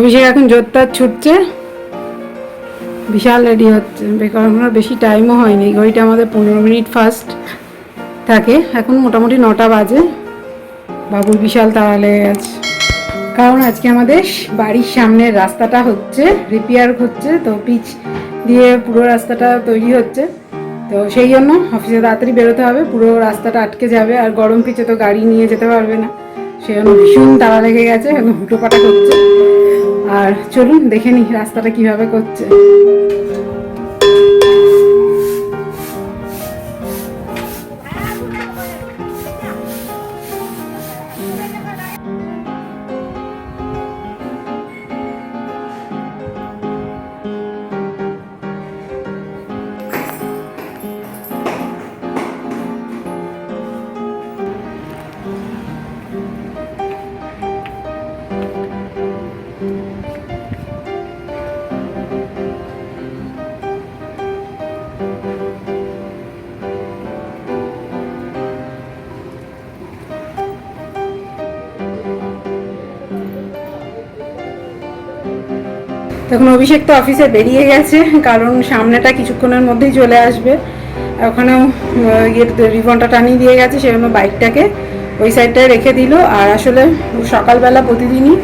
অভিষেক এখন জোরদার ছুটছে, বিশাল রেডি হচ্ছে, কারণ বেশি টাইমও হয়নি, ঘড়িটা আমাদের 15 মিনিট ফার্স্ট থাকে। এখন মোটামুটি 9টা বাজে। বাবুর বিশাল তাড়া লেগে গেছে, কারণ আজকে আমাদের বাড়ির সামনের রাস্তাটা হচ্ছে রিপেয়ার হচ্ছে, তো পিচ দিয়ে পুরো রাস্তাটা তৈরি হচ্ছে, তো সেই জন্য অফিসে তাড়াতাড়ি বেরোতে হবে, পুরো রাস্তাটা আটকে যাবে, আর গরম পিচে তো গাড়ি নিয়ে যেতে পারবে না, সেই জন্য ভীষণ তাড়া লেগে গেছে, হুটোপাটা করছে। আর চলুন দেখে নিই রাস্তাটা কিভাবে করছে। তখন অভিষেক তো অফিসে বেরিয়ে গেছে, কারণ সামনেটা কিছুক্ষণের মধ্যেই চলে আসবে, ওখানেও রিবনটা টানিয়ে দিয়ে গেছে, সেজন্য বাইকটাকে ওই সাইডটায় রেখে দিল। আর আসলে সকালবেলা প্রতিদিনই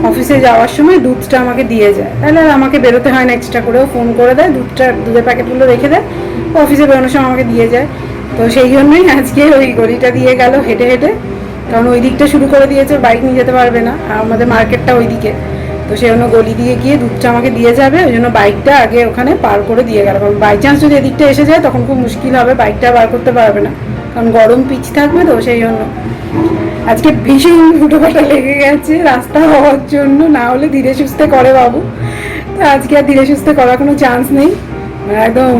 অফিসে যাওয়ার সময় দুধটা আমাকে দিয়ে যায়, তাহলে আর আমাকে বেরোতে হয় না, এক্সট্রা করেও ফোন করে দেয়, দুধের প্যাকেটগুলো রেখে দেয়, অফিসে বেরোনোর সময় আমাকে দিয়ে যায়। তো সেই জন্যই আজকে ওই গলিটা দিয়ে গেল হেঁটে হেঁটে, কারণ ওই দিকটা শুরু করে দিয়েছে, বাইক নিয়ে যেতে পারবে না, আর আমাদের মার্কেটটা ওই দিকে, তো সেই জন্য গলি দিয়ে গিয়ে দুধটা আমাকে দিয়ে যাবে, ওই জন্য বাইকটা আগে ওখানে পার করে দিয়ে গেল, কারণ বাই চান্স যদি এদিকটা এসে যায় তখন খুব মুশকিল হবে, বাইকটা বার করতে পারবে না, কারণ গরম পিচ থাকবে, তো সেই জন্য আজকে ভীষণ হুটোপাটা লেগে গেছে রাস্তা হওয়ার জন্য, না হলে ধীরে সুস্থে করে বাবু, তো আজকে আর ধীরে সুস্থে করার কোনো চান্স নেই, একদম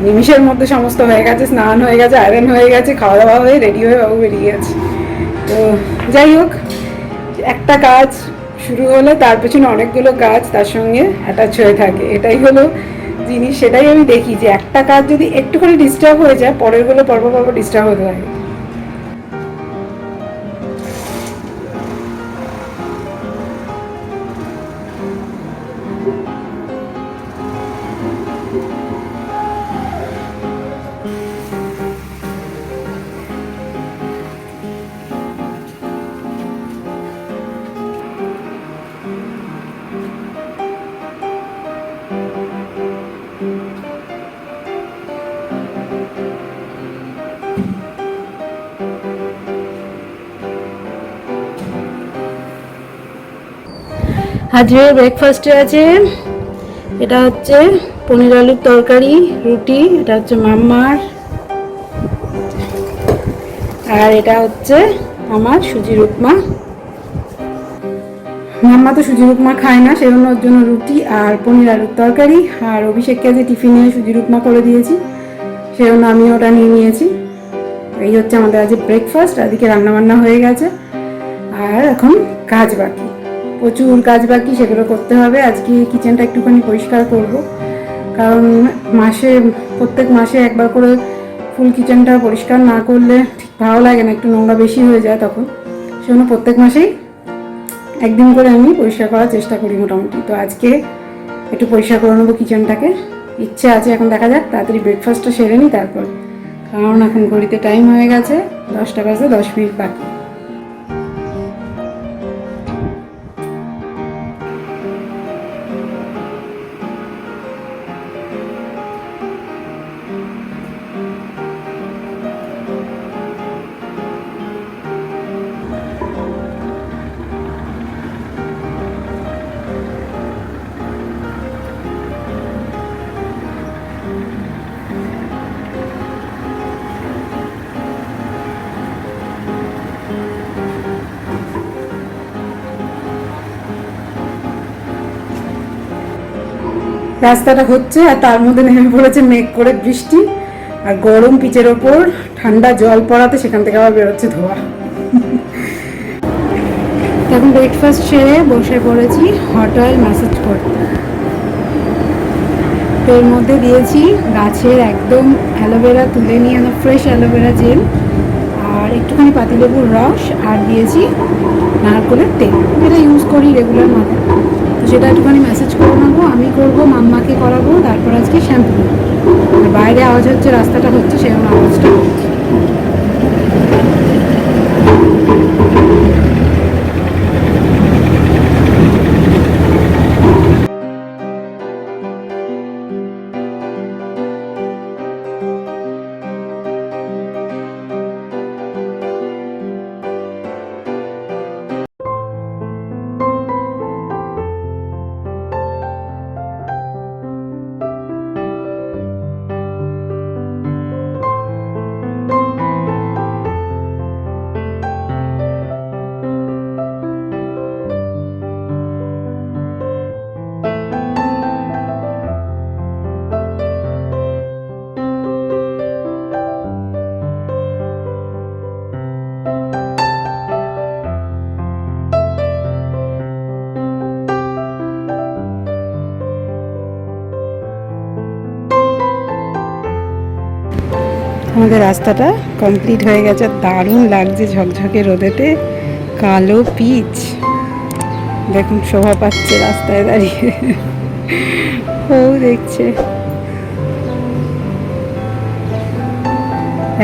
নিমিষের মধ্যে সমস্ত হয়ে গেছে, স্নান হয়ে গেছে, আয়রন হয়ে গেছে, খাওয়া দাওয়া হয়ে রেডি হয়ে বাবু বেরিয়ে গেছে। তো যাই হোক, একটা কাজ শুরু হলে তার পেছনে অনেকগুলো কাজ তার সঙ্গে অ্যাটাচ হয়ে থাকে, এটাই হলো জিনিস, সেটাই আমি দেখি যে একটা কাজ যদি একটুখানি ডিস্টার্ব হয়ে যায়, পরেরগুলো পরপর পরপর ডিস্টার্ব হতে থাকে। আজকে ব্রেকফাস্টে আছে, এটা হচ্ছে পনির আলুর তরকারি, রুটি, এটা হচ্ছে মাম্মার, আর এটা হচ্ছে আমার সুজির উপমা। মাম্মা তো সুজির উপমা খায় না, সেজন্য ওর জন্য রুটি আর পনির আলুর তরকারি, আর অভিষেককে যে টিফিনে সুজির উপমা করে দিয়েছি, সেজন্য আমি ওটা নিয়ে নিয়েছি। এই হচ্ছে আমাদের আজ ব্রেকফাস্ট, এদিকে রান্নাবান্না হয়ে গেছে, আর এখন কাজ বাকি, প্রচুর কাজ বাকি, সেগুলো করতে হবে। আজকে কিচেনটা একটুখানি পরিষ্কার করব, কারণ প্রত্যেক মাসে একবার করে ফুল কিচেনটা পরিষ্কার না করলে ঠিক ভালো লাগে না, একটু নোংরা বেশি হয়ে যায় তখন, সেজন্য প্রত্যেক মাসেই একদিন করে আমি পরিষ্কার করার চেষ্টা করি মোটামুটি। তো আজকে একটু পরিষ্কার করে নেবো কিচেনটাকে, ইচ্ছে আছে, এখন দেখা যাক, তাড়াতাড়ি ব্রেকফাস্টটা সেরে নিই তারপর, কারণ এখন ঘড়িতে টাইম হয়ে গেছে 10টা বাজে 10 মিনিট বাকি। রাস্তাটা হচ্ছে, আর তার মধ্যে নেমে পড়েছে মেঘ করে বৃষ্টি, আর গরম পিচের ওপর ঠান্ডা জল পড়াতে সেখান থেকে আবার বেরোচ্ছে ধোয়া। এখন ব্রেকফাস্ট সেরে বসে পড়েছি হট অয়েল ম্যাসাজ করতে। এর মধ্যে দিয়েছি গাছের একদম অ্যালোভেরা তুলে নিয়ে ফ্রেশ অ্যালোভেরা জেল, আর একটুখানি পাতিলেবুর রস আর দিয়েছি নারকেলের তেল, যেটা ইউজ করি রেগুলার মাথায়। তো সেটা একটুখানি ম্যাসেজ করে নেবো, আমি করবো, মাম্মাকে করাবো, তারপর আজকে শ্যাম্পু করবো। আর বাইরে আওয়াজ হচ্ছে, রাস্তাটা হচ্ছে, সেরকম আওয়াজটা হচ্ছে। আমাদের রাস্তাটা কমপ্লিট হয়ে গেছে, দারুণ লাগছে ঝকঝকে রোদেতে। কালো পিচ দেখুন শোভা পাচ্ছে রাস্তায় দাঁড়িয়ে, ও দেখছে।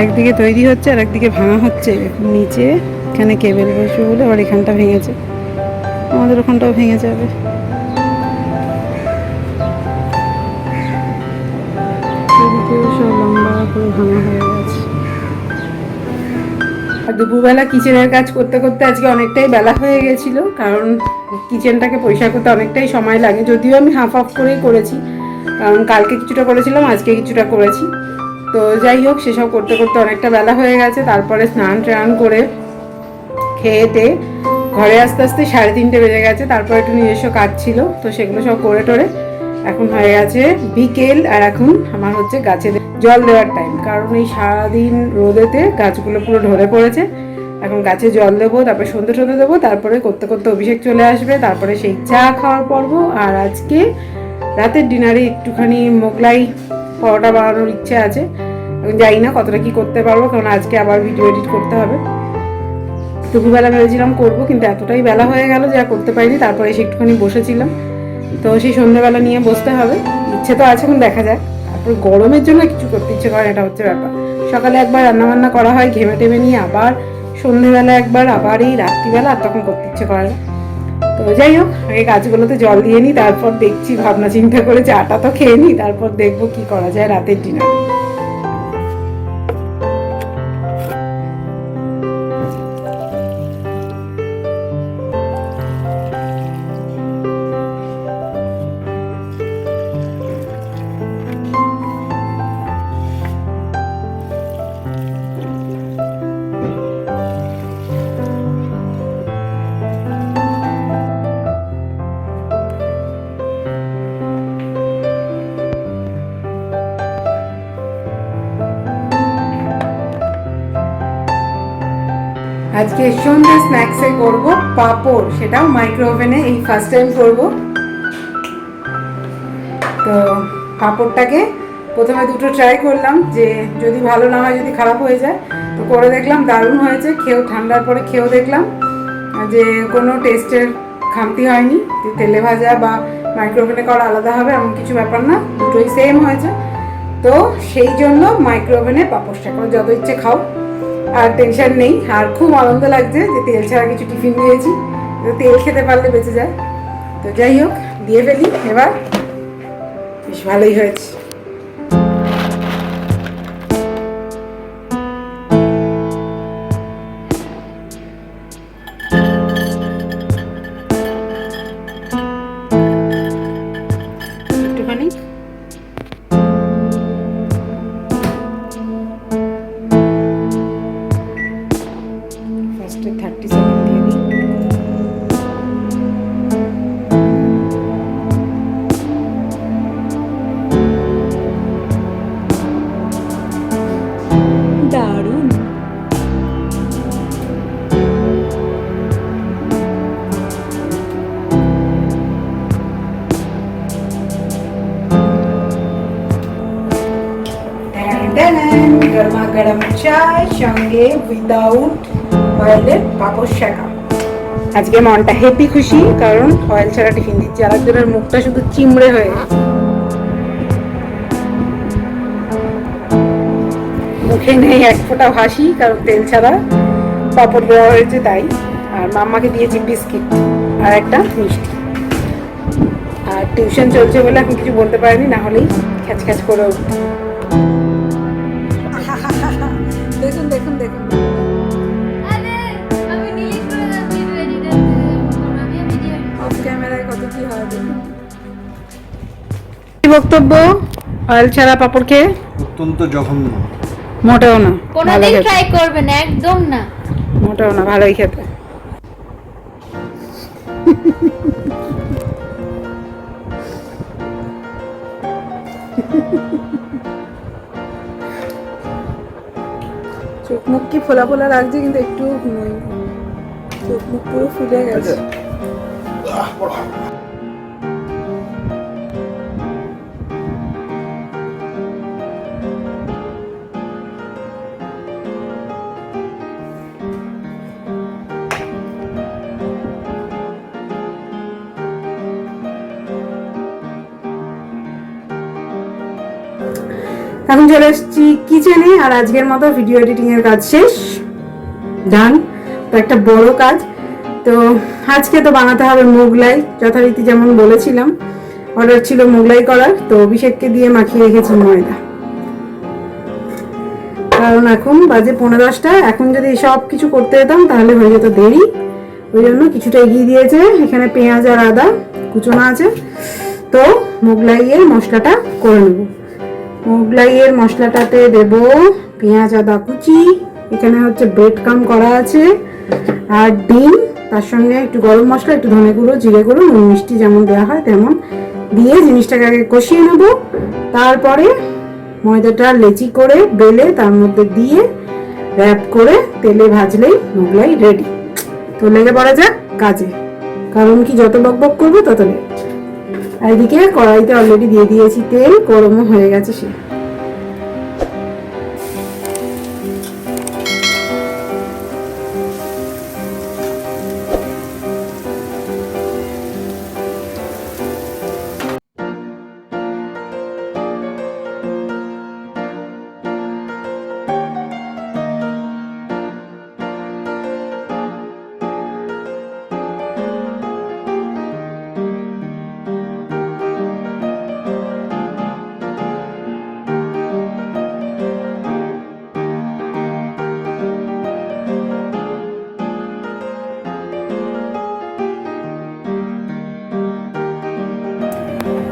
একদিকে তৈরি হচ্ছে আর একদিকে ভাঙা হচ্ছে। দেখুন নিচে এখানে কেবেল বসবে বলে আবার এখানটা ভেঙেছে, আমাদের ওখানটাও ভেঙে যাবে। সব লম্বা করে ভাঙা হয়ে গেছে। আর দুপুরবেলা কিচেনের কাজ করতে করতে আজকে অনেকটাই বেলা হয়ে গেছিল, কারণ কিচেনটাকে পরিষ্কার করতে অনেকটাই সময় লাগে। যদিও আমি হাফ অফ করেই করেছি, কারণ কালকে কিছুটা করেছিলাম, আজকে কিছুটা করেছি। তো যাই হোক, সেসব করতে করতে অনেকটা বেলা হয়ে গেছে। তারপরে স্নান টান করে খেয়েতে ঘরে আস্তে আস্তে 3:30 বেজে গেছে। তারপর একটু নিজস্ব কাজ ছিল, তো সেগুলো সব করে টোরে এখন হয়ে গেছে বিকেল। আর এখন আমার হচ্ছে গাছে জল দেওয়ার টাইম, কারণ এই সারাদিন রোদেতে গাছগুলো পুরো ঢলে পড়েছে। এখন গাছে জল দেবো, তারপরে সন্ধ্যে দেবো, তারপরে করতে করতে অভিষেক চলে আসবে, তারপরে সেই চা খাওয়ার পর্ব। আর আজকে রাতের ডিনারে একটুখানি মোগলাই পরোটা বানানোর ইচ্ছে আছে। এখন জানি না কতটা কি করতে পারবো, কারণ আজকে আবার ভিডিও এডিট করতে হবে। দুপুরবেলা ভেবেছিলাম করবো, কিন্তু এতটাই বেলা হয়ে গেল যা করতে পারিনি। তারপরে এসে একটুখানি বসেছিলাম, তো সেই সন্ধ্যেবেলা নিয়ে বসতে হবে। ইচ্ছে তো আছে, এখন দেখা যাক। তারপর গরমের জন্য কিছু করতে ইচ্ছে করে, এটা হচ্ছে ব্যাপার। সকালে একবার রান্নাবান্না করা হয় ঘেমে টেমে নিয়ে, আবার সন্ধ্যেবেলা একবার, আবার এই রাত্রিবেলা, আর তখন করতে ইচ্ছে করে না। তো যাই হোক, আগে গাছগুলোতে জল দিয়ে নিই, তারপর দেখছি, ভাবনা চিন্তা করে চাটা তো খেয়ে নিই, তারপর দেখবো কি করা যায় রাতের ডিনারে। আজকে সন্ধ্যে স্ন্যাক্সে করব পাঁপড়, সেটাও মাইক্রো ওভেনে, এই ফার্স্ট টাইম করব। তো পাঁপড়টাকে প্রথমে দুটো ট্রাই করলাম, যে যদি ভালো না হয়, যদি খারাপ হয়ে যায়। তো করে দেখলাম দারুণ হয়েছে। খেয়েও ঠান্ডার পরে খেয়েও দেখলাম যে কোনো টেস্টের খামতি হয়নি, যে তেলে ভাজা বা মাইক্রো ওভেনে করা আলাদা হবে এমন কিছু ব্যাপার না, দুটোই সেম হয়েছে। তো সেই জন্য মাইক্রো ওভেনে পাঁপড়টা করে যত ইচ্ছে খাও, আর টেনশন নেই। আর খুব আনন্দ লাগছে যে তেল ছাড়া কিছু টিফিন দিয়েছি, তেল খেতে পারলে বেঁচে যায়। তো যাই হোক, দিয়ে ফেলি এবার। বেশ ভালোই হয়েছে। একটুখানি ফার্স্টে 30 সেকেন্ড দিয়ে দিই। দারুণ। গরমা গরম চায় সঙ্গে উইদাউট অয়েলের পাপড় শেখা। আজকে মনটা হেপি খুশি, কারণ অয়েল ছাড়া টিফিন দিচ্ছে। আর একজনের মুখটা শুধু চিমড়ে হয়ে গেছে, মুখে নেই এক ফোঁটা হাসি, কারণ তেল ছাড়া পাপড় দেওয়া হয়েছে তাই। আর মাম্মাকে দিয়েছি বিস্কিট আর একটা মিষ্টি। আর টিউশন চলছে বলে এখন কিছু বলতে পারিনি, না হলেই খ্যাচ খ্যাচ করে উঠত। দেখুন দেখুন দেখুন, অফ ক্যামেরায় কত কি হয় দেখুন। বক্তব্য অয়েল ছাড়া পাপড় খেয়ে অত্যন্ত জঘন্য, মোটেও না। কোনোদিন ট্রাই করবেন একদম না, মোটেও না, ভালোই খেতে। চোখ মুখ কি ফোলা ফোলা লাগছে, কিন্তু একটু চোখ মুখ পুরো ফুলে গেছে। এখন চলে এসেছি কিচেনে, আর আজকের মতো ভিডিও এডিটিং এর কাজ শেষ, ডান। তো একটা বড় কাজ, তো আজকে তো বানাতে হবে মোগলাই, যথারীতি যেমন বলেছিলাম। অর্ডার ছিল মোগলাই করার, তো অভিষেককে দিয়ে মাখিয়ে রেখেছি ময়দা, কারণ এখন বাজে 10:45। এখন যদি সব কিছু করতে যেতাম তাহলে হয়ে যেত দেরি, ওই জন্য কিছুটা এগিয়ে দিয়েছে। এখানে পেঁয়াজ আর আদা কুচোনো আছে, তো মোগলাইয়ের মশলাটা করে নেব। মোগলাইয়ের মশলাটাতে দেব পেঁয়াজ আদা কুচি, এখানে হচ্ছে ব্রেড ক্রাম করা আছে, আর ডিম, তার সঙ্গে একটু গরম মশলা, একটু ধনে গুঁড়ো, জিরে গুঁড়ো, নুন মিষ্টি যেমন দেওয়া হয় তেমন দিয়ে জিনিসটাকে আগে কষিয়ে নেব। তারপরে ময়দাটা লেচি করে বেলে তার মধ্যে দিয়ে র্যাপ করে তেলে ভাজলেই মোগলাই রেডি। তো লেগে পড়া যাক কাজে, কারণ কি যত বকবক করবো তত লেট। আর এদিকে কড়াইতে অলরেডি দিয়ে দিয়েছি তেল, গরমও হয়ে গেছে সে।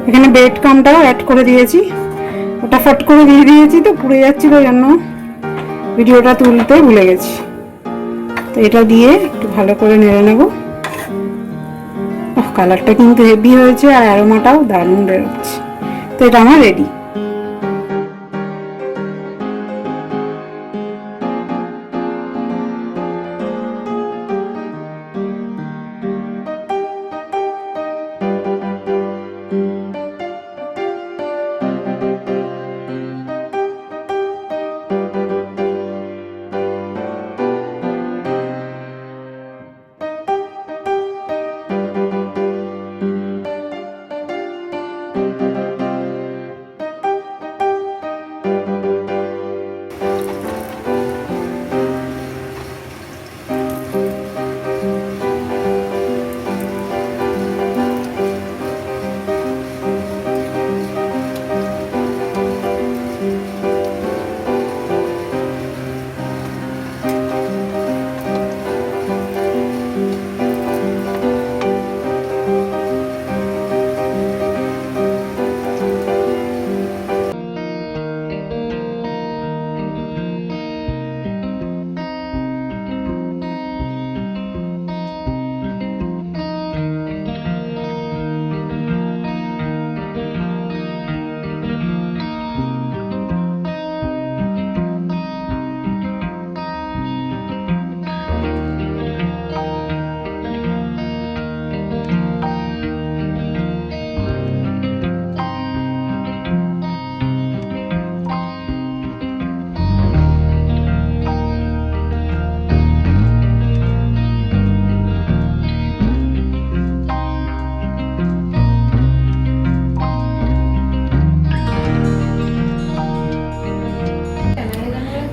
এখানে ব্রেড ক্রামটাও অ্যাড করে দিয়েছি, ওটা ফট করে দিয়ে দিয়েছি, তো পুড়ে যাচ্ছিল ওই জন্য ভিডিওটা তুলতে ভুলে গেছি। তো এটা দিয়ে একটু ভালো করে নেড়ে নেব। কালারটা কিন্তু হেভি হয়েছে, আর অ্যারোমাটাও দারুণ বেরোচ্ছে। তো এটা আমার রেডি।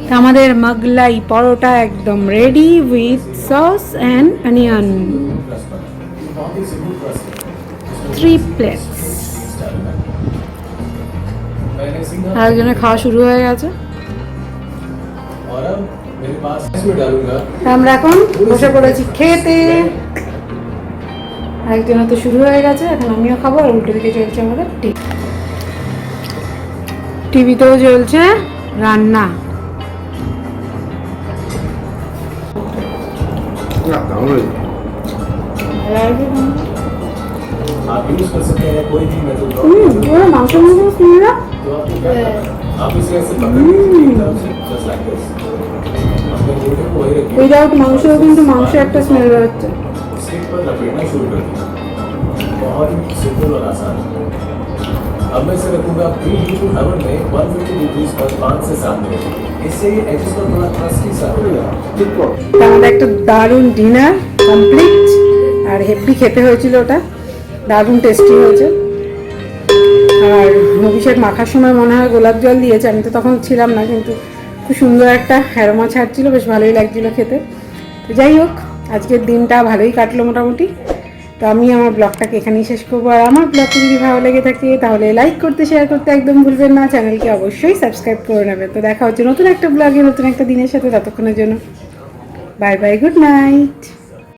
তো আমাদের মোগলাই পরোটা একদম ready with sauce and onion 3 plates. আরেকজনের খাওয়া শুরু হয়ে গেছে। আমরা এখন বসে পড়েছি খেতে। আরেকজনের তো শুরু হয়ে গেছে, এখন আমিও খাবো। আর উল্টো দিকে চলছে আমাদের টিভিতেও চলছে রান্না। आप यूज कर सकते हैं कोई भी मेथड মাংস মতো শুনলা आप इसे ऐसे पकड़ के एक तरफ से जस्ट लाइक दिस अपने घुटने को वही रखिए উইदाউট মাংসও কিন্তু মাংস একটা স্মেল বেরোচ্ছে। स्टिक पर लपेटना शुरू कर दिया बहुत ही सिंपल और आसान है। अब मैं इसे रखूंगा प्री हीटेड ओवन में 150 डिग्रीज पर 5 से 7 मिनट। इससे ये एजेस पर थोड़ा क्रस्टी सा हो जाएगा। আমাদের একটা দারুণ ডিনার কমপ্লিট। আর হেভি খেতে হয়েছিল, ওটা দারুণ টেস্টি হয়েছে। আর অভিষেক মাখার সময় মনে হয় গোলাপ জল দিয়েছে, আমি তো তখন ছিলাম না, কিন্তু খুব সুন্দর একটা অ্যারোমা ছাড়ছিল, বেশ ভালোই লাগছিল খেতে। তো যাই হোক, আজকের দিনটা ভালোই কাটলো মোটামুটি। তো আমি আমার ব্লগটাকে এখানেই শেষ করবো। আর আমার ব্লগটা যদি ভালো লেগে থাকে তাহলে লাইক করতে, শেয়ার করতে একদম ভুলবেন না। চ্যানেলকে অবশ্যই সাবস্ক্রাইব করে নেবেন। তো দেখা হচ্ছে নতুন একটা ব্লগে নতুন একটা দিনের সাথে। ততক্ষণের জন্য বাই বাই, গুড নাইট।